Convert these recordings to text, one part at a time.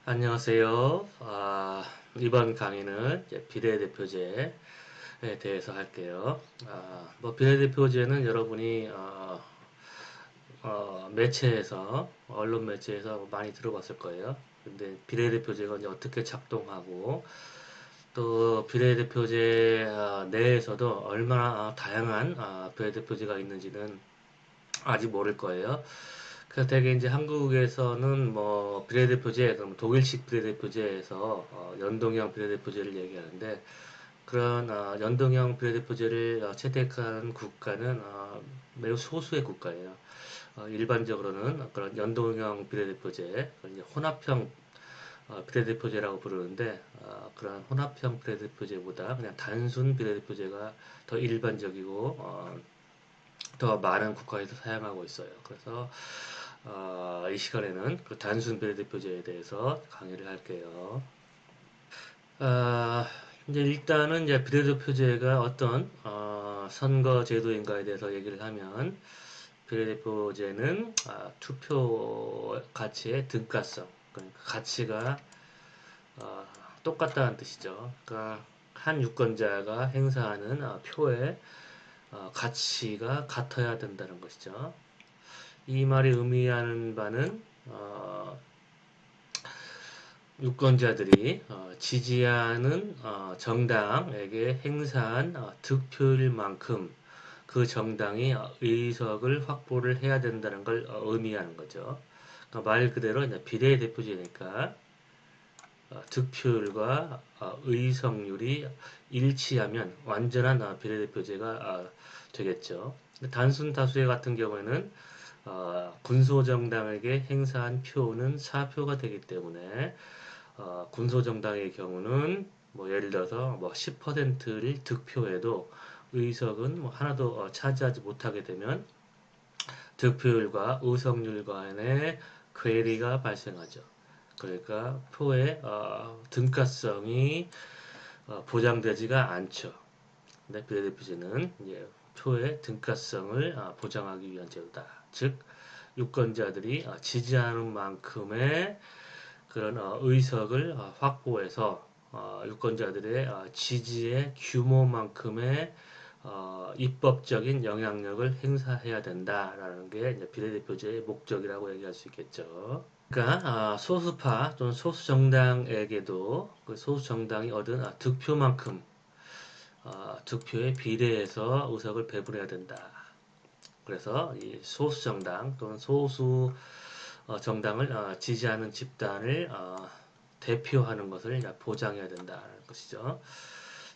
안녕하세요. 이번 강의는 이제 비례대표제에 대해서 할게요. 비례대표제는 여러분이 매체에서 언론 매체에서 많이 들어봤을 거예요. 근데 비례대표제가 이제 어떻게 작동하고 또 비례대표제 내에서도 얼마나 다양한 비례대표제가 있는지는 아직 모를 거예요. 그래서 되게 이제 한국에서는 뭐 비례대표제, 그럼 독일식 비례대표제에서 연동형 비례대표제를 얘기하는데 그런 연동형 비례대표제를 채택한 국가는 매우 소수의 국가예요. 일반적으로는 그런 연동형 비례대표제, 이제 혼합형 비례대표제라고 부르는데 그런 혼합형 비례대표제보다 그냥 단순 비례대표제가 더 일반적이고 더 많은 국가에서 사용하고 있어요. 그래서 이 시간에는 그 단순 비례대표제에 대해서 강의를 할게요. 아, 이제 일단은 이제 비례대표제가 어떤 선거 제도인가에 대해서 얘기를 하면 비례대표제는 투표 가치의 등가성, 그러니까 가치가 어, 똑같다는 뜻이죠. 그러니까 한 유권자가 행사하는 표의 가치가 같아야 된다는 것이죠. 이 말이 의미하는 바는 유권자들이 지지하는 정당에게 행사한 득표율만큼 그 정당이 의석을 확보를 해야 된다는 걸 의미하는 거죠. 그러니까 말 그대로 이제 비례대표제니까 득표율과 의석률이 일치하면 완전한 비례대표제가 되겠죠. 단순 다수의 같은 경우에는 군소정당에게 행사한 표는 4표가 되기 때문에 군소정당의 경우는 뭐 예를 들어서 뭐 10%를 득표해도 의석은 뭐 하나도 차지하지 못하게 되면 득표율과 의석률 간의 괴리가 발생하죠. 그러니까 표의 등가성이 보장되지가 않죠. 근데 비례대표제는 이제 표의 등가성을 보장하기 위한 제도다. 즉 유권자들이 지지하는 만큼의 그런 의석을 확보해서 유권자들의 지지의 규모만큼의 입법적인 영향력을 행사해야 된다라는 게 이제 비례대표제의 목적이라고 얘기할 수 있겠죠. 그러니까 소수파 또는 소수 정당에게도 그 소수 정당이 얻은 득표만큼 득표에 비례해서 의석을 배분해야 된다. 그래서 이 소수 정당 또는 소수 정당을 지지하는 집단을 대표하는 것을 보장해야 된다는 것이죠.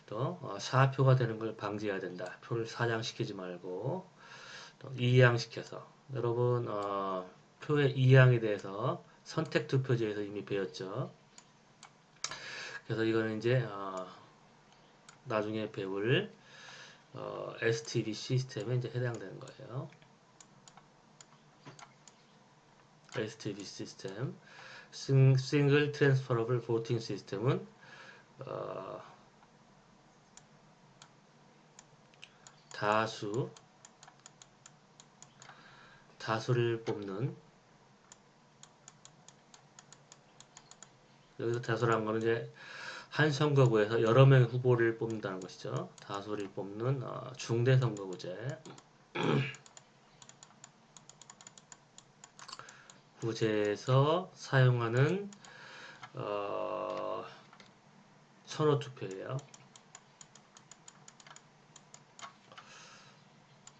또 사표가 되는 걸 방지해야 된다. 표를 사장시키지 말고 또 이양시켜서 여러분 표의 이양에 대해서 선택투표제에서 이미 배웠죠. 그래서 이거는 이제 나중에 배울 STB 시스템에 이제 해당되는 거예요. STB 시스템, Single Transferable Voting 시스템은 다수를 뽑는, 여기서 다수라는 거는 이제 한 선거구에서 여러 명의 후보를 뽑는다는 것이죠. 다수를 뽑는 중대 선거구제. 구제에서 사용하는 선호 투표예요.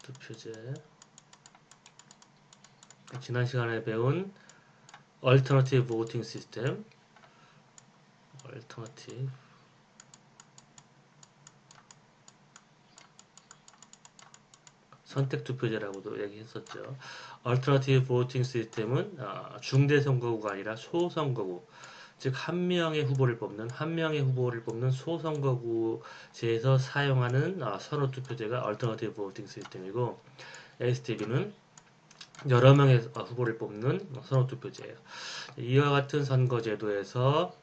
투표제. 지난 시간에 배운 Alternative Voting System. Alternative 선택투표제라고도 얘기했었죠. Alternative Voting System은 중대 선거구가 아니라 소선거구, 즉 한 명의 후보를 뽑는 소선거구제에서 사용하는 선호투표제가 Alternative Voting System이고, STB는 여러 명의 후보를 뽑는 선호투표제예요. 이와 같은 선거제도에서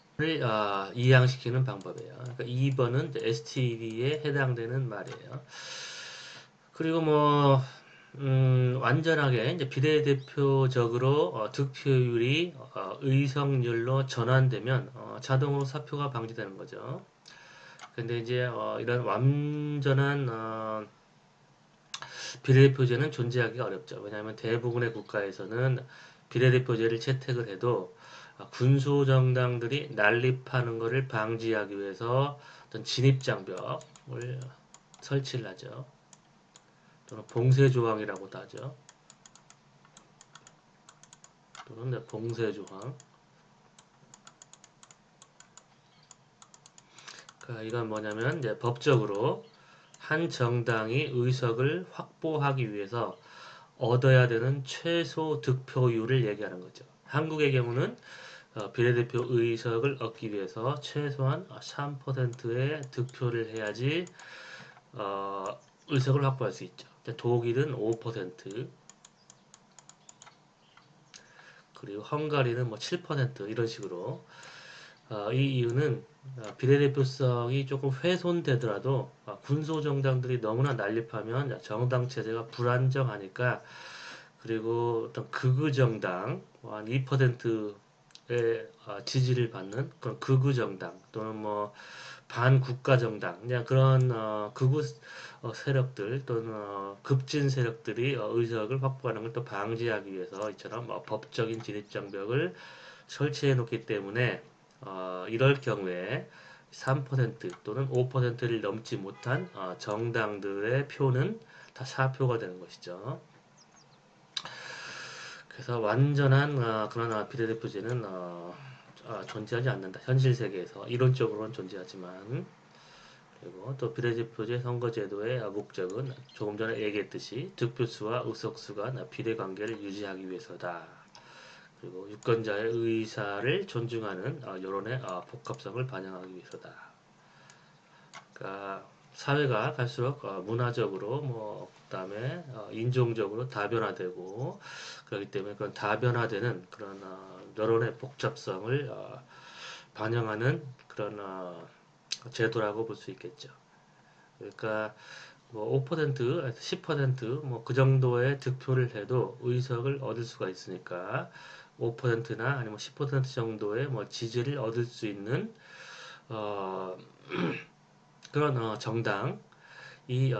이양시키는 방법이에요. 그러니까 2번은 STB에 해당되는 말이에요. 그리고 뭐 완전하게 이제 비례대표적으로 득표율이 의석률로 전환되면 자동으로 사표가 방지되는 거죠. 근데 이제 이런 완전한 비례대표제는 존재하기가 어렵죠. 왜냐하면 대부분의 국가에서는 비례대표제를 채택을 해도 군소정당들이 난립하는 것을 방지하기 위해서 어떤 진입장벽을 설치를 하죠. 또는 봉쇄조항이라고도 하죠. 또는 봉쇄조항. 그러니까 이건 뭐냐면 이제 법적으로 한 정당이 의석을 확보하기 위해서 얻어야 되는 최소 득표율을 얘기하는 거죠. 한국의 경우는 비례대표 의석을 얻기 위해서 최소한 3%의 득표를 해야지 의석을 확보할 수 있죠. 독일은 5%, 그리고 헝가리는 뭐 7% 이런 식으로 이 이유는 비례대표성이 조금 훼손되더라도 군소 정당들이 너무나 난립하면 정당 체제가 불안정하니까, 그리고 어떤 극우 정당 한 2%의 지지를 받는 그런 극우 정당 또는 뭐 반국가 정당 그냥 그런 극우 세력들 또는 급진 세력들이 의석을 확보하는 걸 또 방지하기 위해서 이처럼 법적인 진입 장벽을 설치해 놓기 때문에 이럴 경우에 3% 또는 5%를 넘지 못한 정당들의 표는 다 사표가 되는 것이죠. 그래서 완전한 그런 비례대표제는 존재하지 않는다. 현실 세계에서 이론적으로는 존재하지만, 그리고 또 비례대표제 선거제도의 목적은 조금 전에 얘기했듯이 득표수와 의석수가 비례관계를 유지하기 위해서다. 그리고 유권자의 의사를 존중하는 여론의 복합성을 반영하기 위해서다. 그러니까 사회가 갈수록 문화적으로 뭐 그다음에 인종적으로 다변화되고 그렇기 때문에 그런 다변화되는 그런 여론의 복잡성을 반영하는 그런 제도라고 볼 수 있겠죠. 그러니까 뭐 5%, 10%뭐 그 정도의 득표를 해도 의석을 얻을 수가 있으니까 5%나 아니면 10% 정도의 뭐 지지를 얻을 수 있는 어, 그런 정당 이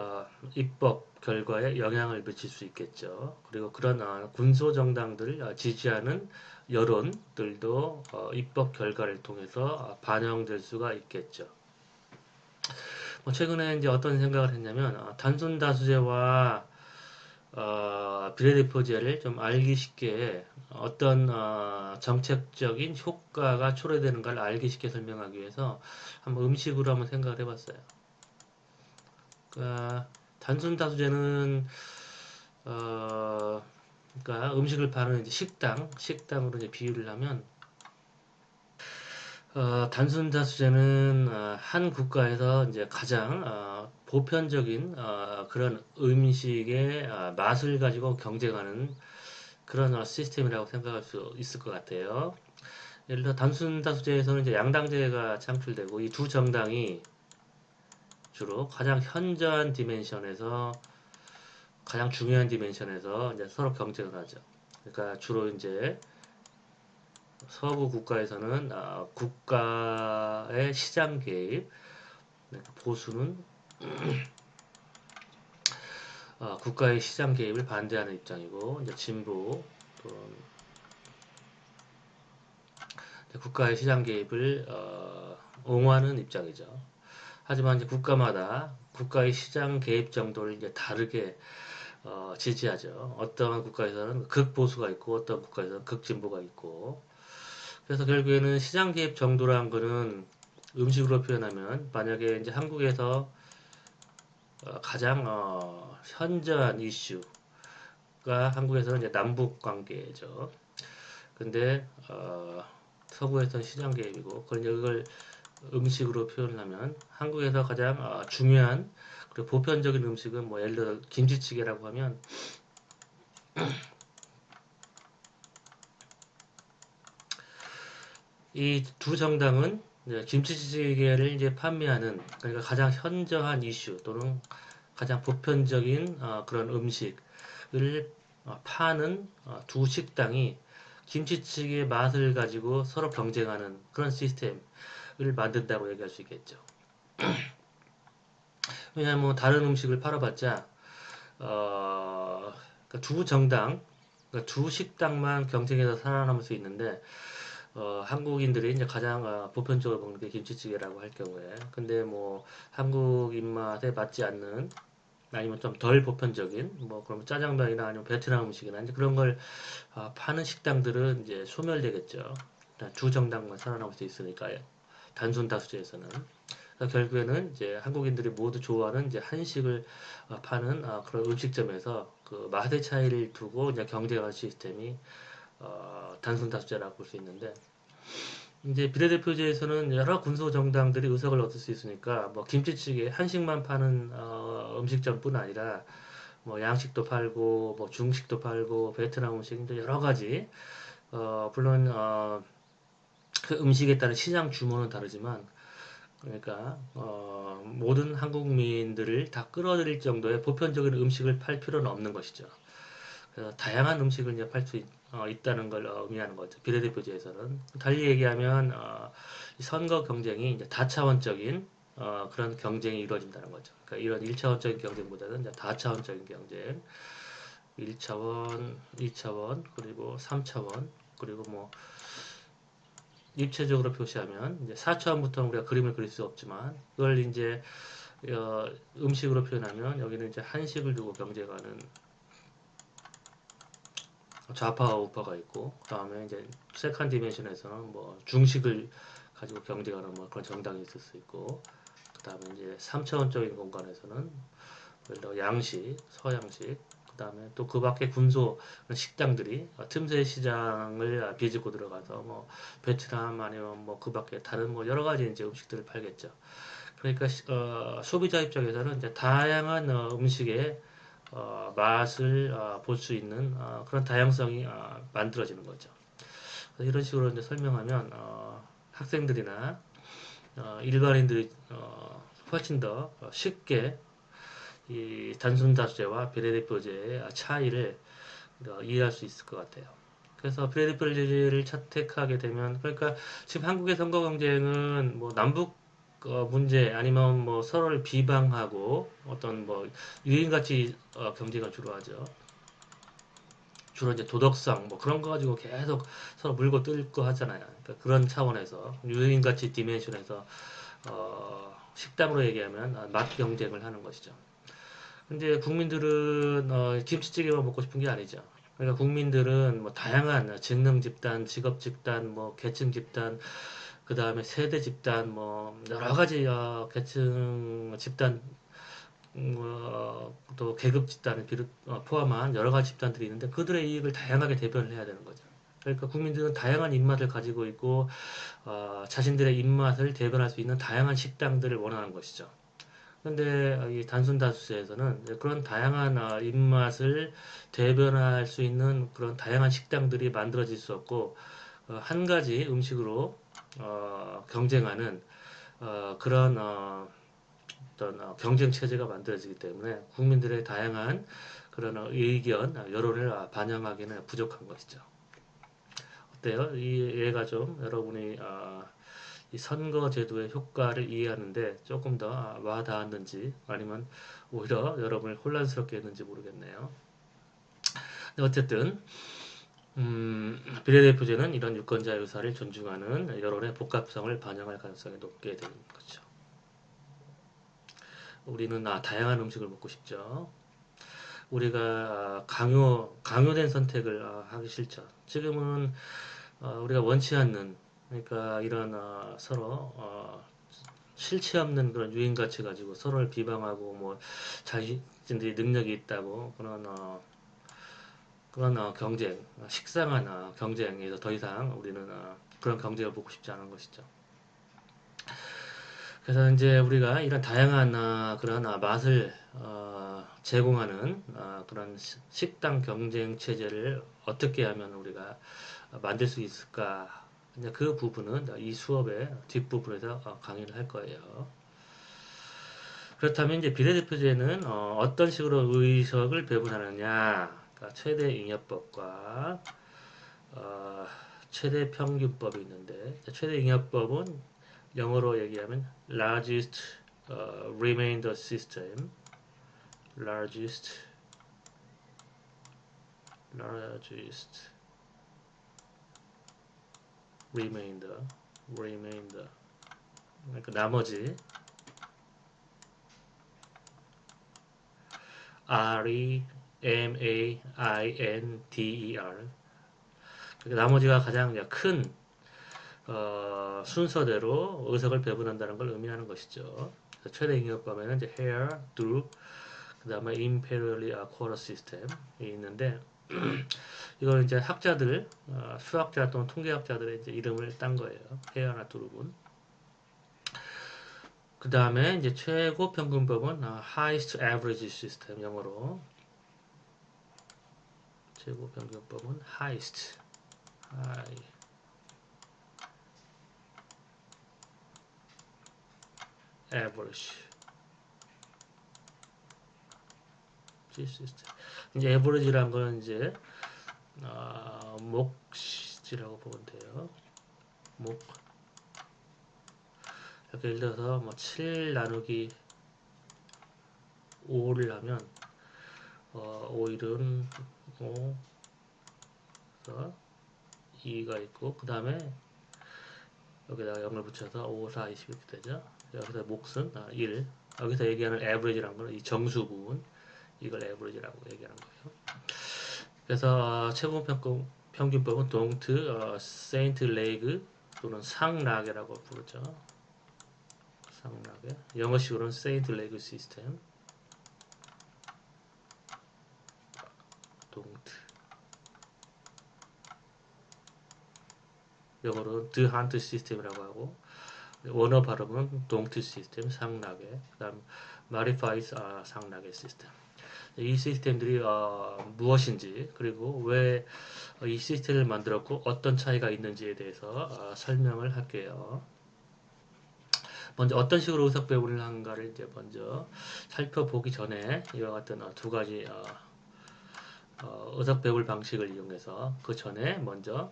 입법 결과에 영향을 미칠 수 있겠죠. 그리고 그런 군소 정당들을 지지하는 여론들도 입법 결과를 통해서 반영될 수가 있겠죠. 뭐 최근에 이제 어떤 생각을 했냐면 단순 다수제와 비례대표제를 좀 알기 쉽게 어떤 정책적인 효과가 초래되는 걸 알기 쉽게 설명하기 위해서 한번 음식으로 한번 생각을 해봤어요. 그러니까 단순 다수제는 그러니까 음식을 파는 이제 식당으로 이제 비유를 하면 단순 다수제는 한 국가에서 이제 가장 보편적인 그런 음식의 맛을 가지고 경쟁하는 그런 시스템이라고 생각할 수 있을 것 같아요. 예를 들어 단순 다수제에서는 이제 양당제가 창출되고 이 두 정당이 주로 가장 현저한 디멘션에서 가장 중요한 디멘션에서 이제 서로 경쟁을 하죠. 그러니까 주로 이제 서구 국가에서는 국가의 시장 개입, 보수는 국가의 시장 개입을 반대하는 입장이고, 이제 진보 또는 국가의 시장 개입을 옹호하는 입장이죠. 하지만 이제 국가마다 국가의 시장 개입 정도를 이제 다르게 지지하죠. 어떤 국가에서는 극보수가 있고 어떤 국가에서는 극진보가 있고, 그래서 결국에는 시장 개입 정도라는 거는 음식으로 표현하면 만약에 이제 한국에서 가장 현저한 이슈가 한국에서는 이제 남북 관계죠. 근데 서구에서는 시장 개입이고, 그걸 이걸 음식으로 표현하면 한국에서 가장 중요한 그리고 보편적인 음식은 뭐 예를 들어 김치찌개라고 하면 이 두 정당은 이제 김치찌개를 이제 판매하는, 그러니까 가장 현저한 이슈 또는 가장 보편적인 그런 음식, 파는 두 식당이 김치찌개의 맛을 가지고 서로 경쟁하는 그런 시스템을 만든다고 얘기할 수 있겠죠. 왜냐하면 뭐 다른 음식을 팔아봤자 그러니까 두 정당, 그러니까 두 식당만 경쟁해서 살아남을 수 있는데 한국인들이 이제 가장 보편적으로 먹는 게 김치찌개라고 할 경우에 근데 뭐 한국 입맛에 맞지 않는 아니면 좀 덜 보편적인 뭐 그럼 짜장면이나 아니면 베트남 음식이나 이제 그런 걸 파는 식당들은 이제 소멸되겠죠. 일단 두 정당만 살아남을 수 있으니까요. 단순 다수제에서는. 그래서 결국에는 이제 한국인들이 모두 좋아하는 이제 한식을 파는 그런 음식점에서 그 맛의 차이를 두고 이제 경쟁하는 시스템이 단순 다수제라고 볼 수 있는데 이제 비례대표제에서는 여러 군소 정당들이 의석을 얻을 수 있으니까 뭐 김치찌개 한식만 파는 음식점뿐 아니라 뭐 양식도 팔고 뭐 중식도 팔고 베트남 음식도 여러 가지 물론 그 음식에 따른 시장 규모는 다르지만 그러니까 모든 한국민들을 다 끌어들일 정도의 보편적인 음식을 팔 필요는 없는 것이죠. 그래서 다양한 음식을 이제 팔 수 있다는 걸 의미하는 거죠. 비례대표제에서는 달리 얘기하면 이 선거 경쟁이 이제 다차원적인 그런 경쟁이 이루어진다는 거죠. 그러니까 이런 1차원적인 경쟁보다는 이제 다차원적인 경쟁, 1차원, 2차원, 그리고 3차원, 그리고 뭐 입체적으로 표시하면 이제 4차원부터는 우리가 그림을 그릴 수 없지만 그걸 이제 음식으로 표현하면 여기는 이제 한식을 두고 경쟁하는 좌파와 우파가 있고 그다음에 이제 세컨 디멘션에서는 뭐 중식을 가지고 경쟁하는 뭐 그런 정당이 있을 수 있고 그다음에 이제 3차원적인 공간에서는 예를 들어 양식, 서양식 그다음에 또 그 밖에 군소 식당들이 틈새 시장을 비집고 들어가서 뭐 베트남 아니면 뭐 그 밖에 다른 뭐 여러 가지 이제 음식들을 팔겠죠. 그러니까 소비자 입장에서는 이제 다양한 음식의 맛을 볼 수 있는 그런 다양성이 만들어지는 거죠. 이런 식으로 이제 설명하면 학생들이나 일반인들이 훨씬 더 쉽게 이 단순 다수제와 비례대표제의 차이를 이해할 수 있을 것 같아요. 그래서 비례대표제를 채택하게 되면 그러니까 지금 한국의 선거 경쟁은 뭐 남북 문제 아니면 뭐 서로를 비방하고 어떤 뭐 유행같이 경쟁을 주로 하죠. 주로 이제 도덕성 뭐 그런 거 가지고 계속 서로 물고 뜯고 하잖아요. 그러니까 그런 차원에서 유행같이 디멘션에서 식당으로 얘기하면 맛 경쟁을 하는 것이죠. 근데 국민들은 김치찌개만 먹고 싶은 게 아니죠. 그러니까 국민들은 뭐 다양한 직능 집단, 직업 집단, 뭐 계층 집단, 그 다음에 세대 집단, 뭐 여러 가지 계층 집단, 또 계급 집단을 포함한 여러 가지 집단들이 있는데 그들의 이익을 다양하게 대변을 해야 되는 거죠. 그러니까 국민들은 다양한 입맛을 가지고 있고 자신들의 입맛을 대변할 수 있는 다양한 식당들을 원하는 것이죠. 근데 이 단순 다수제에서는 그런 다양한 입맛을 대변할 수 있는 그런 다양한 식당들이 만들어질 수 없고 한 가지 음식으로 경쟁하는 그런 어떤 경쟁 체제가 만들어지기 때문에 국민들의 다양한 그런 의견, 여론을 반영하기는 부족한 것이죠. 어때요? 이 예가 좀 여러분이 이 선거 제도의 효과를 이해하는데 조금 더 와닿았는지 아니면 오히려 여러분을 혼란스럽게 했는지 모르겠네요. 어쨌든 비례대표제는 이런 유권자의 의사를 존중하는 여론의 복합성을 반영할 가능성이 높게 되는 거죠. 우리는 다양한 음식을 먹고 싶죠. 우리가 강요된 선택을 하기 싫죠. 지금은 우리가 원치 않는 그러니까 이런 서로 실체 없는 그런 유행 가치 가지고 서로를 비방하고 뭐 자신들이 능력이 있다고 그런 경쟁, 식상한 경쟁에서 더 이상 우리는 그런 경쟁을 보고 싶지 않은 것이죠. 그래서 이제 우리가 이런 다양한 그런 맛을 제공하는 그런 식당 경쟁 체제를 어떻게 하면 우리가 만들 수 있을까? 이제 그 부분은 이 수업의 뒷부분에서 강의를 할 거예요. 그렇다면 이제 비례대표제는 어떤 식으로 의석을 배분하느냐? 그러니까 최대 잉여법과 어, 최대 평균법이 있는데 최대 잉여법은 영어로 얘기하면 largest remainder system, largest remainder 그러니까 나머지 REMAINDER 그러니까 나머지가 가장 큰 순서대로 의석을 배분한다는 걸 의미하는 것이죠. 최대 잉여법에는 이제 hair, through, 그 다음에 imperially quarter system이 있는데 이거는 이제 학자들, 수학자 또는 통계학자들의 이제 이름을 딴 거예요. hair나 through는. 그 다음에 이제 최고 평균법은 highest average system 영어로 최고 평균법은 highest, high average system. 이제 average라는 거는 이제 몫이라고 보면 돼요. 몫. 이렇게 예를 들어서 뭐 7 나누기 5를 하면 5일은 5 2가 있고 그 다음에 여기다가 0을 붙여서 5, 4, 20 이렇게 되죠. 여기서 몫은 1. 여기서 얘기하는 average라는 거는 이 정수 부분 이걸 average라고 얘기하는 거예요. 그래서 최고 평균법은 동트, 세인트 레이그 또는 상라게라고 부르죠. 상라게. 영어식으로는 세인트 레이그 시스템. 동트. 영어로는 드 한트 시스템이라고 하고 원어 발음은 동트 시스템 상라게. 그다음 마리파이스 상라게 시스템. 이 시스템들이 무엇인지 그리고 왜 이 시스템을 만들었고 어떤 차이가 있는지에 대해서 설명을 할게요. 먼저 어떤 식으로 의석 배분을 하는가를 이제 먼저 살펴보기 전에 이와 같은 두 가지 의석 배분 방식을 이용해서 그 전에 먼저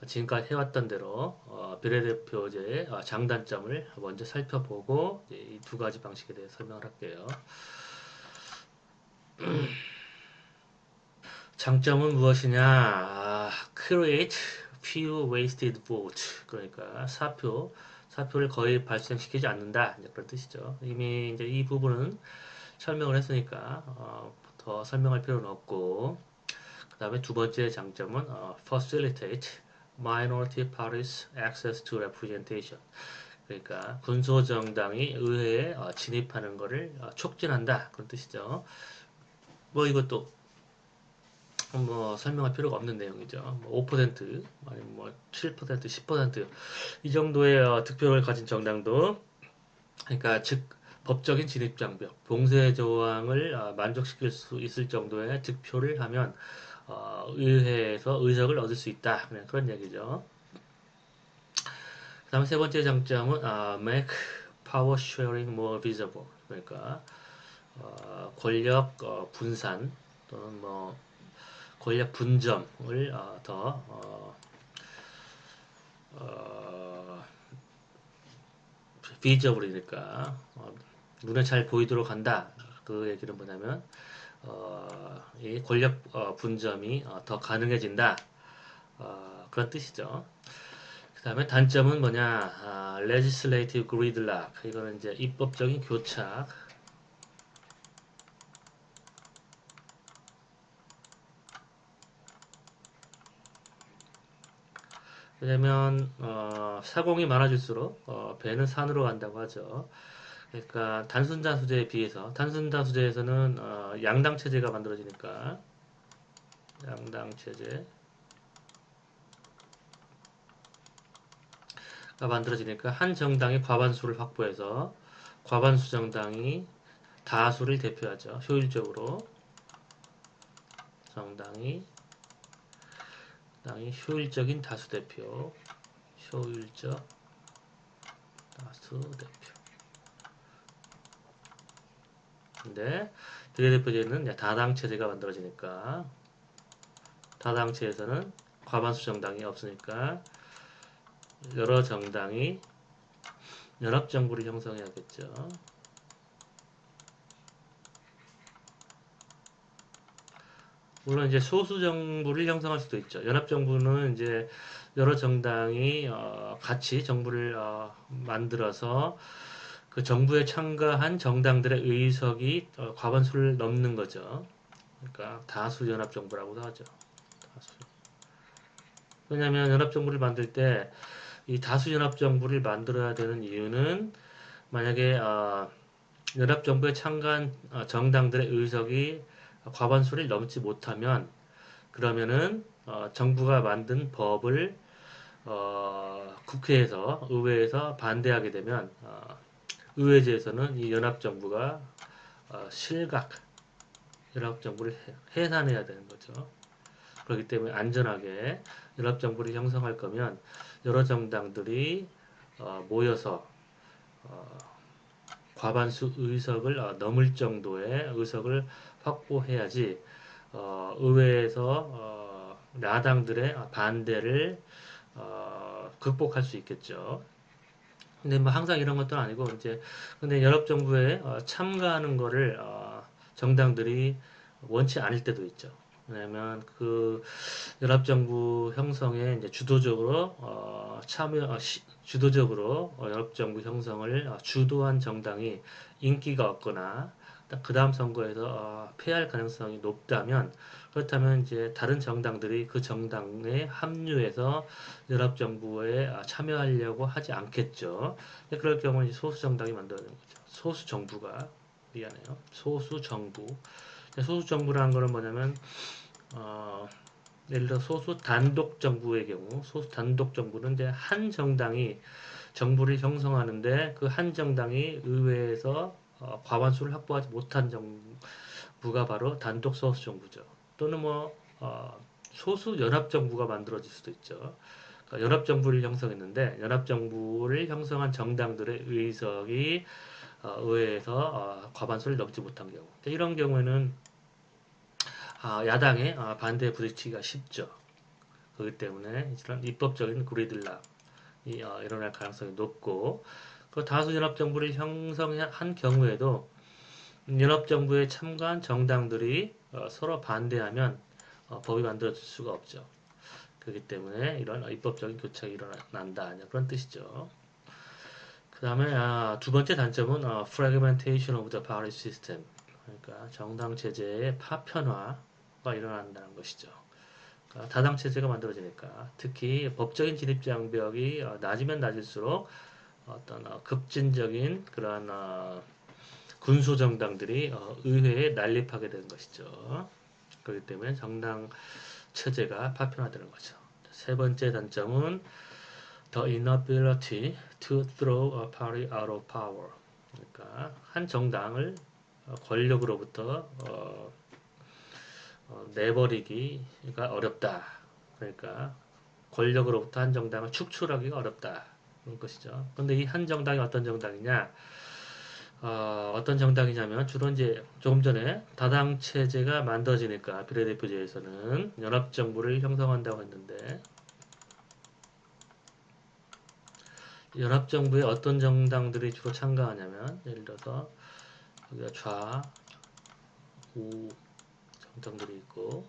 지금까지 해왔던 대로 비례대표제의 장단점을 먼저 살펴보고 이 두 가지 방식에 대해 설명을 할게요. 장점은 무엇이냐? create few wasted votes. 그러니까 사표를 거의 발생시키지 않는다. 이제 그런 뜻이죠. 이미 이제 이 부분은 설명을 했으니까 더 설명할 필요는 없고. 그 다음에 두 번째 장점은 facilitate minority parties access to representation. 그러니까 군소정당이 의회에 진입하는 것을 촉진한다. 그런 뜻이죠. 뭐 이것도 뭐 설명할 필요가 없는 내용이죠. 뭐 5% 아니면 뭐 7%, 10%이 정도의 득표를 가진 정당도 그러니까 즉 법적인 진입 장벽, 봉쇄 조항을 만족시킬 수 있을 정도의 득표를 하면 의회에서 의석을 얻을 수 있다. 그냥 그런 얘기죠. 그다음에 세 번째 장점은 make power sharing more visible. 그러니까 권력 분산 또는 뭐 권력 분점을 더 비저블이니까 눈에 잘 보이도록 한다. 그 얘기는 뭐냐면 이 권력 분점이 더 가능해진다. 그런 뜻이죠. 그 다음에 단점은 뭐냐? legislative gridlock. 이거는 이제 입법적인 교착. 왜냐면 사공이 많아질수록 배는 산으로 간다고 하죠. 그러니까 단순다수제에 비해서 단순다수제에서는 양당 체제가 만들어지니까 양당 체제가 만들어지니까 한 정당이 과반수를 확보해서 과반수 정당이 다수를 대표하죠. 효율적으로 정당이 효율적인 다수 대표, 효율적 다수 대표. 근데 비례대표제는 다당 체제가 만들어지니까 다당 체에서는 과반수 정당이 없으니까 여러 정당이 연합정부를 형성해야겠죠. 물론 이제 소수 정부를 형성할 수도 있죠. 연합정부는 이제 여러 정당이 같이 정부를 만들어서 그 정부에 참가한 정당들의 의석이 과반수를 넘는 거죠. 그러니까 다수 연합정부라고도 하죠. 다수. 왜냐하면 연합정부를 만들 때 이 다수 연합정부를 만들어야 되는 이유는 만약에 연합정부에 참가한 정당들의 의석이 과반수를 넘지 못하면 그러면은 정부가 만든 법을 국회에서 의회에서 반대하게 되면 의회제에서는 이 연합정부가 실각 연합정부를 해산해야 되는 거죠. 그렇기 때문에 안전하게 연합정부를 형성할 거면 여러 정당들이 모여서 과반수 의석을 넘을 정도의 의석을 확보해야지 의회에서 야당들의 반대를 극복할 수 있겠죠. 근데 뭐 항상 이런 것도 아니고 이제 근데 연합정부에 참가하는 거를 정당들이 원치 않을 때도 있죠. 왜냐면 그 연합정부 형성에 이제 주도적으로 주도적으로 연합정부 형성을 주도한 정당이 인기가 없거나 그 다음 선거에서 패할 가능성이 높다면 그렇다면 이제 다른 정당들이 그 정당에 합류해서 연합정부에 참여하려고 하지 않겠죠. 그럴 경우는 소수 정당이 만들어지는 거죠. 소수 정부가 미안해요. 소수 정부. 소수 정부라는 거는 뭐냐면 예를 들어 소수 단독 정부의 경우 소수 단독 정부는 이제 한 정당이 정부를 형성하는데 그 한 정당이 의회에서 과반수를 확보하지 못한 정부가 바로 단독 소수 정부죠. 또는 뭐 소수 연합 정부가 만들어질 수도 있죠. 그러니까 연합 정부를 형성했는데 연합 정부를 형성한 정당들의 의석이 의회에서 과반수를 넘지 못한 경우. 이런 경우에는 야당의 반대에 부딪히기가 쉽죠. 그렇기 때문에 이런 입법적인 구리들락이 일어날 가능성이 높고 그 다수 연합정부를 형성한 경우에도 연합정부에 참가한 정당들이 서로 반대하면 법이 만들어질 수가 없죠. 그렇기 때문에 이런 입법적인 교착이 일어난다 그런 뜻이죠. 그 다음에 두 번째 단점은 fragmentation of the party system 그러니까 정당 체제의 파편화가 일어난다는 것이죠. 다당 체제가 만들어지니까 특히 법적인 진입 장벽이 낮으면 낮을수록 어떤 급진적인 그런 군소 정당들이 의회에 난립하게 되는 것이죠. 그렇기 때문에 정당 체제가 파편화되는 거죠. 세 번째 단점은 the inability to throw a party out of power. 그러니까 한 정당을 권력으로부터 내버리기가 어렵다. 그러니까 권력으로부터 한 정당을 축출하기가 어렵다. 그런 것이죠. 근데 이 한 정당이 어떤 정당이냐? 어떤 정당이냐면 주로 이제 조금 전에 다당 체제가 만들어지니까 비례대표제에서는 연합정부를 형성한다고 했는데 연합정부에 어떤 정당들이 주로 참가하냐면 예를 들어서 여기가 좌, 우 정당들이 있고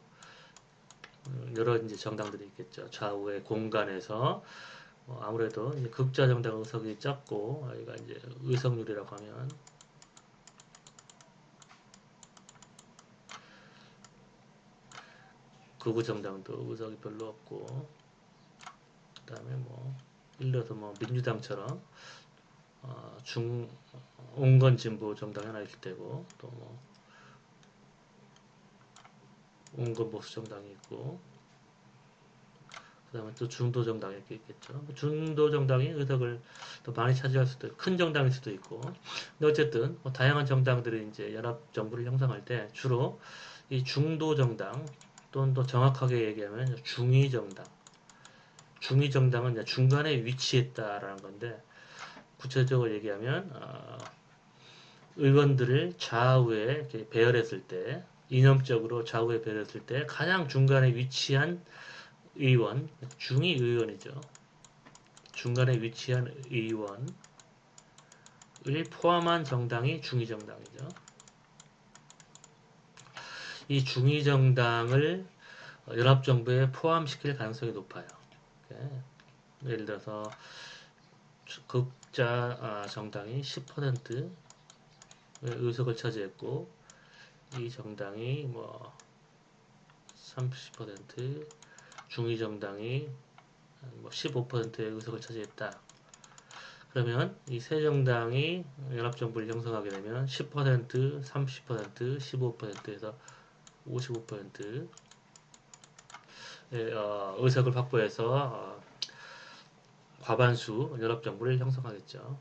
여러 이제 정당들이 있겠죠. 좌우의 공간에서 아무래도 이제 극좌 정당 의석이 적고 여기가 이제 의석률이라고 하면 극우 정당도 의석이 별로 없고 그다음에 뭐 예를 들어서 뭐 민주당처럼 중 온건 진보 정당이 하나 있을 테고 또 뭐 온건 보수 정당이 있고 그 다음에 또 중도 정당이 이렇게 있겠죠. 중도 정당이 의석을 더 많이 차지할 수도 있고, 큰 정당일 수도 있고. 근데 어쨌든, 뭐 다양한 정당들이 이제 연합정부를 형성할 때 주로 이 중도 정당, 또는 더 정확하게 얘기하면 중위 정당. 중위 정당은 이제 중간에 위치했다라는 건데, 구체적으로 얘기하면, 의원들을 좌우에 이렇게 배열했을 때, 이념적으로 좌우에 배열했을 때 가장 중간에 위치한 의원, 중위 의원이죠. 중간에 위치한 의원을 포함한 정당이 중위 정당이죠. 이 중위 정당을 연합정부에 포함시킬 가능성이 높아요. 예를 들어서 극자 정당이 10% 의석을 차지했고 이 정당이 뭐 30%, 중위 정당이 뭐 15%의 의석을 차지했다. 그러면 이 세 정당이 연합정부를 형성하게 되면 10%, 30%, 15%에서 55%의 의석을 확보해서 과반수 연합정부를 형성하겠죠.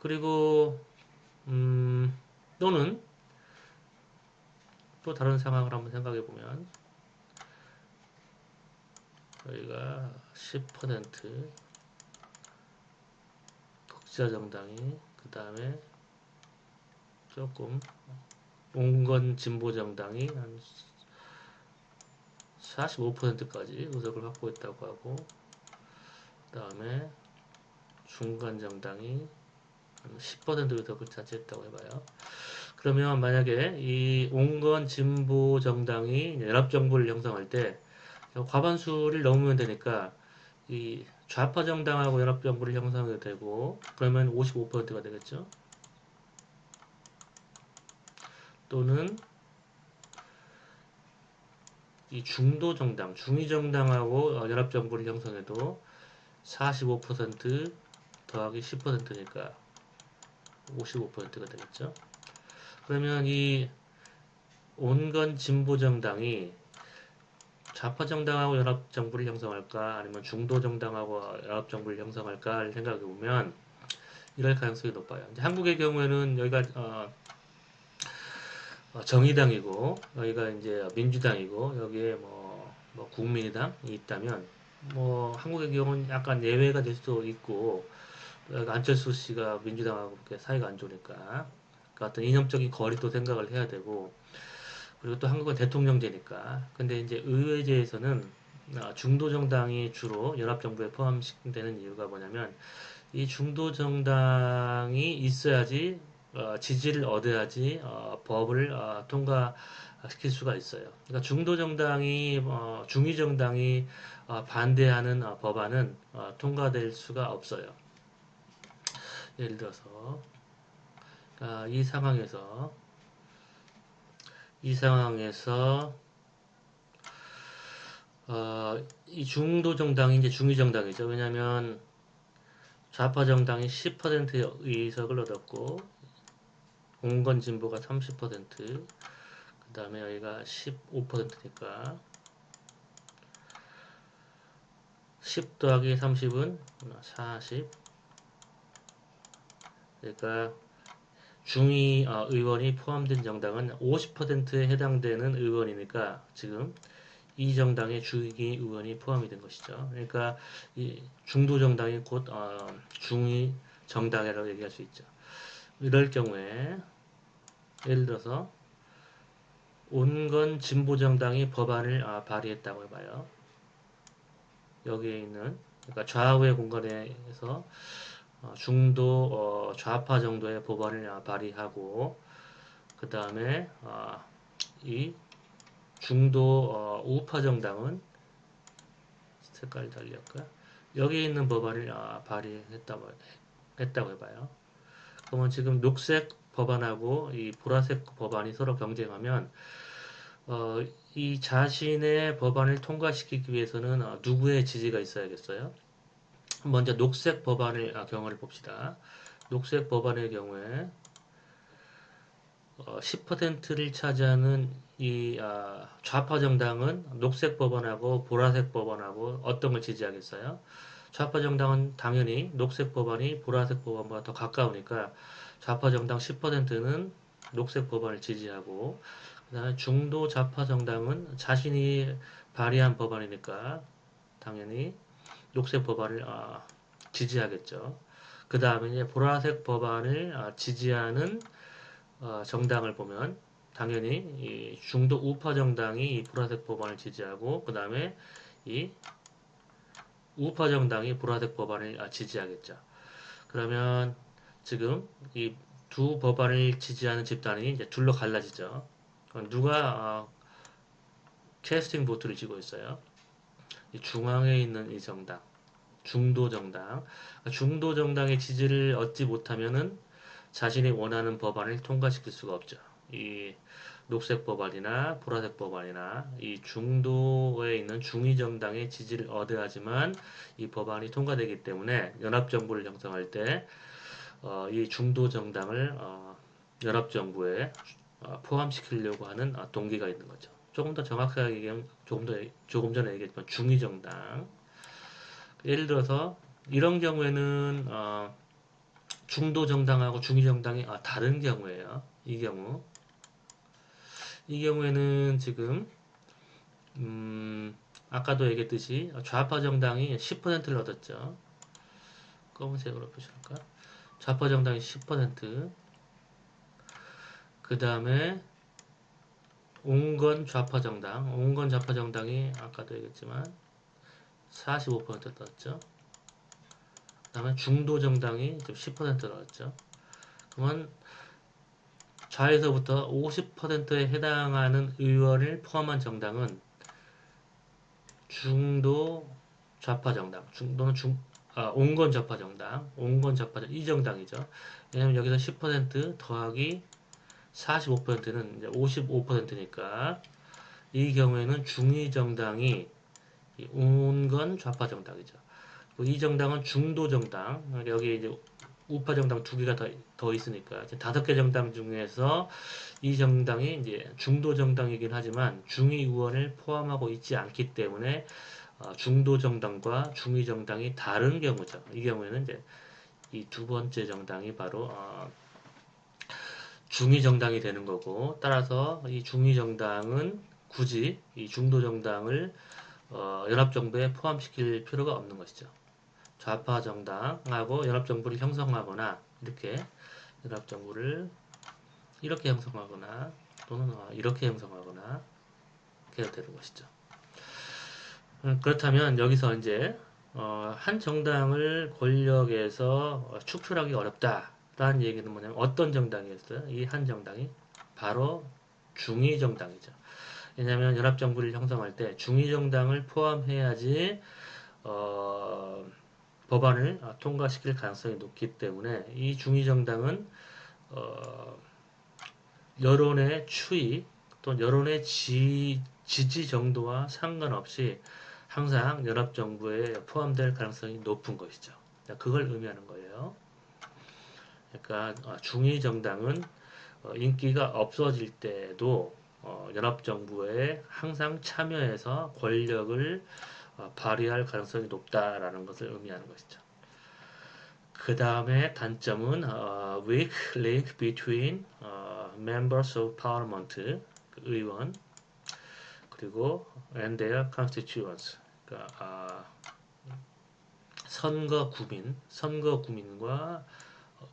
그리고 또는 또 다른 상황을 한번 생각해 보면 저희가 10% 극자 정당이 그 다음에 조금 온건 진보 정당이 한 45%까지 의석을 확보했다고 하고 그 다음에 중간 정당이 한 10% 의석을 차지했다고 해봐요. 그러면 만약에 이 온건 진보 정당이 연합정부를 형성할 때 과반수를 넘으면 되니까 이 좌파 정당하고 연합정부를 형성하게 되고 그러면 55%가 되겠죠. 또는 이 중도 정당, 중위 정당하고 연합정부를 형성해도 45% 더하기 10%니까 55%가 되겠죠. 그러면 이 온건 진보 정당이 좌파 정당하고 연합정부를 형성할까 아니면 중도 정당하고 연합정부를 형성할까를 생각해 보면 이럴 가능성이 높아요. 이제 한국의 경우에는 여기가 정의당이고 여기가 이제 민주당이고 여기에 뭐 국민의당이 있다면 뭐 한국의 경우는 약간 예외가 될 수도 있고 안철수 씨가 민주당하고 그렇게 사이가 안 좋으니까 그러니까 어떤 이념적인 거리도 생각을 해야 되고 그리고 또 한국은 대통령제니까 근데 이제 의회제에서는 중도 정당이 주로 연합정부에 포함되는 이유가 뭐냐면 이 중도 정당이 있어야지 지지를 얻어야지 법을 통과시킬 수가 있어요. 그러니까 중도 정당이 중위 정당이 반대하는 법안은 통과될 수가 없어요. 예를 들어서 이 상황에서 이 중도 정당이 이제 중위 정당이죠. 왜냐하면 좌파 정당이 10%의 의석을 얻었고 공건 진보가 30%, 그 다음에 여기가 15%니까 10 더하기 30은 40. 그러니까 중위 의원이 포함된 정당은 50%에 해당되는 의원이니까 지금 이 정당의 중위 의원이 포함이 된 것이죠. 그러니까 이 중도 정당이 곧 중위 정당이라고 얘기할 수 있죠. 이럴 경우에 예를 들어서 온건 진보 정당이 법안을 발의했다고 해봐요. 여기에 있는 그러니까 좌우의 공간에서 중도 좌파 정도의 법안을 발의하고 그 다음에 이 중도 우파 정당은 색깔이 달릴까? 여기 있는 법안을 발의했다고 해봐요. 그러면 지금 녹색 법안하고 이 보라색 법안이 서로 경쟁하면 어, 이 자신의 법안을 통과시키기 위해서는 누구의 지지가 있어야겠어요? 먼저 녹색 법안의 경우를 봅시다. 녹색 법안의 경우에 10%를 차지하는 이 좌파 정당은 녹색 법안하고 보라색 법안하고 어떤 걸 지지하겠어요? 좌파 정당은 당연히 녹색 법안이 보라색 법안보다 더 가까우니까 좌파 정당 10%는 녹색 법안을 지지하고 그다음에 중도 좌파 정당은 자신이 발의한 법안이니까 당연히 녹색 법안을 지지하겠죠. 그 다음에 이제 보라색 법안을 지지하는 정당을 보면 당연히 이 중도 우파 정당이 이 보라색 법안을 지지하고 그 다음에 이 우파 정당이 보라색 법안을 지지하겠죠. 그러면 지금 이 두 법안을 지지하는 집단이 이제 둘로 갈라지죠. 누가 캐스팅 보트를 쥐고 있어요? 이 중앙에 있는 이 정당, 중도 정당. 중도 정당의 지지를 얻지 못하면은 자신이 원하는 법안을 통과시킬 수가 없죠. 이 녹색 법안이나 보라색 법안이나 이 중도에 있는 중위 정당의 지지를 얻어야지만 이 법안이 통과되기 때문에 연합정부를 형성할 때 이 중도 정당을 연합정부에 포함시키려고 하는 동기가 있는 거죠. 조금 더 정확하게 얘기하면 조금 전에 얘기했지만 중위 정당. 예를 들어서 이런 경우에는 중도 정당하고 중위 정당이 다른 경우예요. 이 경우에는 지금 아까도 얘기했듯이 좌파 정당이 10%를 얻었죠. 검은색으로 표시할까? 좌파 정당이 10%, 그 다음에 온건 좌파 정당이 아까도 얘기했지만 45% 얻었죠. 그 다음에 중도 정당이 좀 10% 얻었죠. 그러면 좌에서부터 50%에 해당하는 의원을 포함한 정당은 중도 좌파 정당, 온건 좌파 정당, 이 정당이죠. 왜냐면 여기서 10% 더하기 45%는 이제 55%니까 이 경우에는 중위 정당이 온건 좌파 정당이죠. 이 정당은 중도 정당, 여기 이제 우파 정당 두 개가 더 있으니까 이제 5개 정당 중에서 이 정당이 이제 중도 정당이긴 하지만 중위 의원을 포함하고 있지 않기 때문에 중도 정당과 중위 정당이 다른 경우죠. 이 경우에는 이제 이 두 번째 정당이 바로 중위 정당이 되는 거고, 따라서 이 중위 정당은 굳이 이 중도 정당을 연합정부에 포함시킬 필요가 없는 것이죠. 좌파 정당하고 연합정부를 형성하거나 이렇게 연합정부를 이렇게 형성하거나 또는 이렇게 형성하거나 이렇게 되는 것이죠. 그렇다면 여기서 이제 한 정당을 권력에서 축출하기 어렵다라는 얘기는 뭐냐면 어떤 정당이었어요? 이 한 정당이 바로 중위 정당이죠. 왜냐하면 연합정부를 형성할 때 중위 정당을 포함해야지 법안을 통과시킬 가능성이 높기 때문에 이 중위 정당은 어, 여론의 추이 또는 여론의 지지 정도와 상관없이 항상 연합정부에 포함될 가능성이 높은 것이죠. 그걸 의미하는 거예요. 그러니까 중위 정당은 인기가 없어질 때도 연합정부에 항상 참여해서 권력을 발휘할 가능성이 높다라는 것을 의미하는 것이죠. 그 다음에 단점은 weak link between members of parliament, 의원, 그리고 and their constituents, 그러니까 선거구민과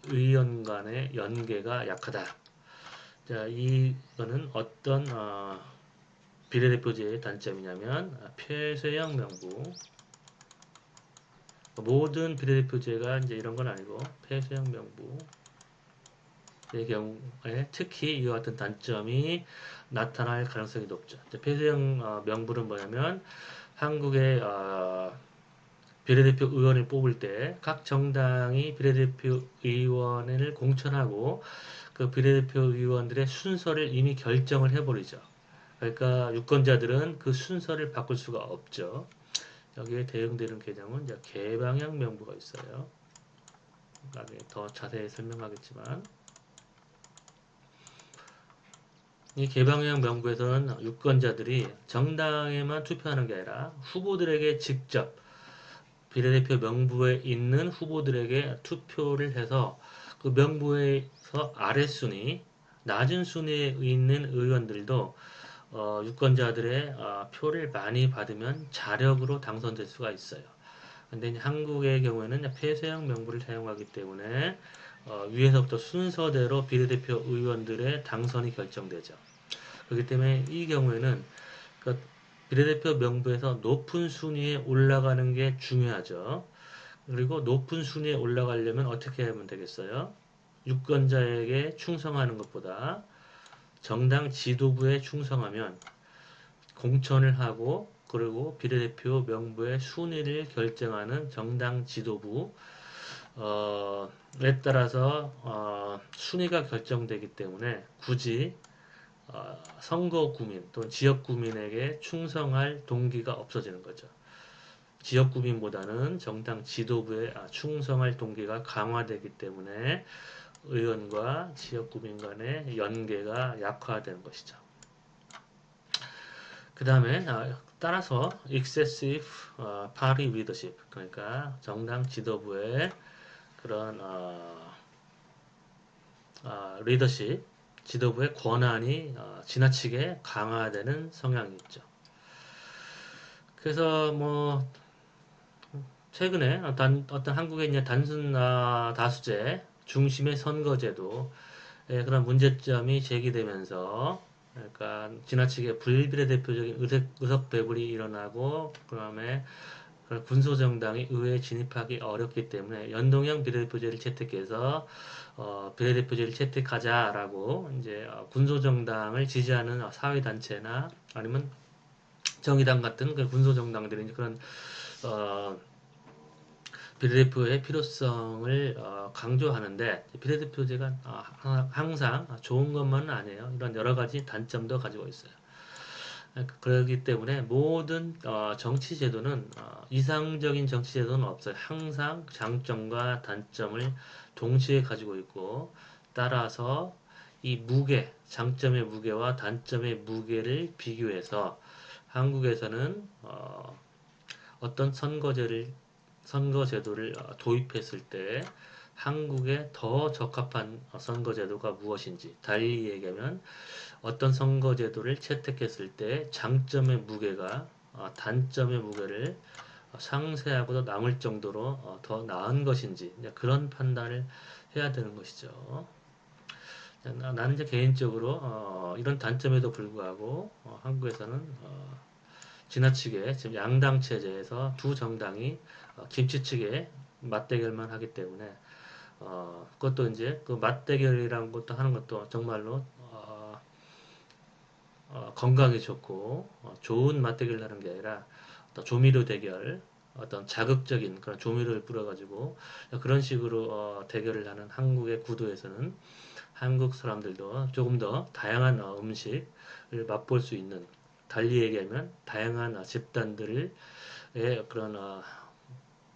의원 간의 연계가 약하다. 자, 이거는 어떤 비례대표제의 단점이냐면 폐쇄형 명부. 모든 비례대표제가 이제 이런 건 아니고 폐쇄형 명부의 경우에 특히 이와 같은 단점이 나타날 가능성이 높죠. 폐쇄형 명부는 뭐냐면 한국의 비례대표 의원을 뽑을 때 각 정당이 비례대표 의원을 공천하고 그 비례대표 의원들의 순서를 이미 결정을 해버리죠. 그러니까 유권자들은 그 순서를 바꿀 수가 없죠. 여기에 대응되는 개념은 이제 개방형 명부가 있어요. 나중에 더 자세히 설명하겠지만 이 개방형 명부에서는 유권자들이 정당에만 투표하는 게 아니라 후보들에게 직접 비례대표 명부에 있는 후보들에게 투표를 해서 그 명부에서 아랫순위, 낮은 순위에 있는 의원들도 유권자들의 표를 많이 받으면 자력으로 당선될 수가 있어요. 근데 이제 한국의 경우에는 폐쇄형 명부를 사용하기 때문에 위에서부터 순서대로 비례대표 의원들의 당선이 결정되죠. 그렇기 때문에 이 경우에는 그 비례대표 명부에서 높은 순위에 올라가는 게 중요하죠. 그리고 높은 순위에 올라가려면 어떻게 하면 되겠어요? 유권자에게 충성하는 것보다 정당 지도부에 충성하면 공천을 하고 그리고 비례대표 명부의 순위를 결정하는 정당 지도부 에 따라서 순위가 결정되기 때문에 굳이 선거 구민 또는 지역 구민에게 충성할 동기가 없어지는 거죠. 지역 구민보다는 정당 지도부에 충성할 동기가 강화되기 때문에 의원과 지역 구민 간의 연계가 약화되는 것이죠. 그 다음에 따라서 excessive party leadership, 그러니까 정당 지도부의 그런 리더십, 지도부의 권한이 지나치게 강화되는 성향이 있죠. 그래서 뭐 최근에 어떤 한국의 이제 단순 다수제 중심의 선거제도 그런 문제점이 제기되면서 그러니까 지나치게 불비례대표적인 의석 배분이 일어나고 그다음에 군소정당이 의회에 진입하기 어렵기 때문에 연동형 비례대표제를 채택해서 비례대표제를 채택하자라고 이제 군소정당을 지지하는 사회단체나 아니면 정의당 같은 그 군소정당들이 이제 그런 어, 비례대표의 필요성을 강조하는데 비례대표제가 항상 좋은 것만은 아니에요. 이런 여러 가지 단점도 가지고 있어요. 그렇기 때문에 모든 정치 제도는 이상적인 정치 제도는 없어요. 항상 장점과 단점을 동시에 가지고 있고 따라서 이 무게, 장점의 무게와 단점의 무게를 비교해서 한국에서는 어떤 선거제도를 도입했을 때 한국에 더 적합한 선거제도가 무엇인지 달리 얘기하면 어떤 선거제도를 채택했을 때 장점의 무게가 단점의 무게를 상쇄하고도 남을 정도로 더 나은 것인지 그런 판단을 해야 되는 것이죠. 나는 이제 개인적으로 이런 단점에도 불구하고 한국에서는 지나치게 지금 양당 체제에서 두 정당이 김치찌개 맞대결만 하기 때문에 그것도 이제 그 맞대결이라는 것도 하는 것도 정말로 건강에 좋고 좋은 맞대결을 하는 게 아니라 어떤 조미료 대결, 어떤 자극적인 그런 조미료를 뿌려가지고 그런 식으로 대결을 하는 한국의 구도에서는 한국 사람들도 조금 더 다양한 음식을 맛볼 수 있는 달리 얘기하면 다양한 집단들의 그런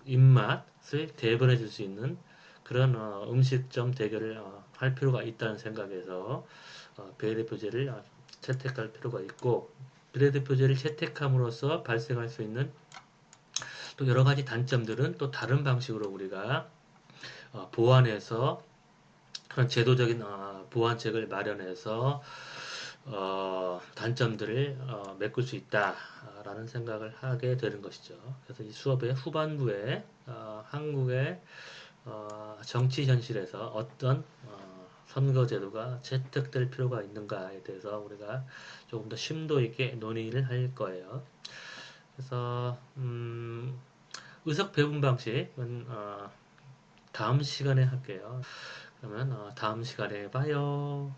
입맛을 대변해 줄 수 있는 그런 음식점 대결을 할 필요가 있다는 생각에서 비례대표제를 채택할 필요가 있고 비례대표제를 채택함으로써 발생할 수 있는 또 여러 가지 단점들은 또 다른 방식으로 우리가 보완해서 그런 제도적인 보완책을 마련해서 단점들을 메꿀 수 있다라는 생각을 하게 되는 것이죠. 그래서 이 수업의 후반부에 한국의 정치 현실에서 어떤 선거제도가 채택될 필요가 있는가에 대해서 우리가 조금 더 심도 있게 논의를 할 거예요. 그래서 의석 배분 방식은 다음 시간에 할게요. 그러면 다음 시간에 봐요.